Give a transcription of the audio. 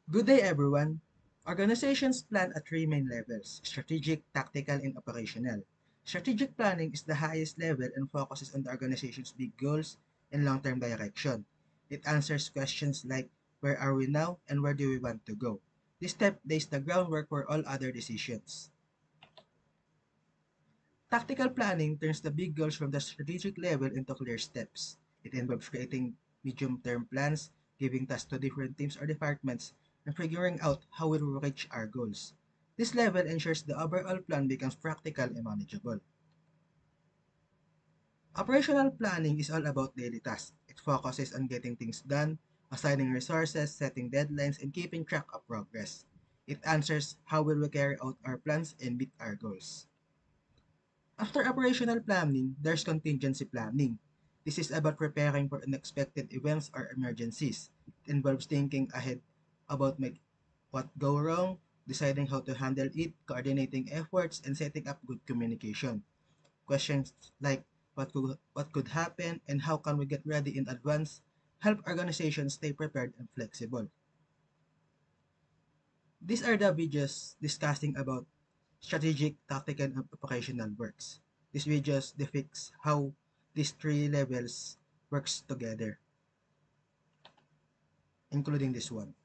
Good day, everyone. Organizations plan at three main levels: strategic, tactical, and operational. Strategic planning is the highest level and focuses on the organization's big goals and long term direction. It answers questions like where are we now and where do we want to go. This step lays the groundwork for all other decisions. Tactical planning turns the big goals from the strategic level into clear steps. It involves creating medium-term plans, giving tasks to different teams or departments, and figuring out how we will reach our goals. This level ensures the overall plan becomes practical and manageable. Operational planning is all about daily tasks. It focuses on getting things done, assigning resources, setting deadlines, and keeping track of progress. It answers how will we carry out our plans and meet our goals. After operational planning, there's contingency planning. This is about preparing for unexpected events or emergencies. It involves thinking ahead about what go wrong, deciding how to handle it, coordinating efforts, and setting up good communication. Questions like what could happen and how can we get ready in advance help organizations stay prepared and flexible. These are the videos discussing about strategic, tactical, and operational works. These videos depicts how these three levels works together, including this one.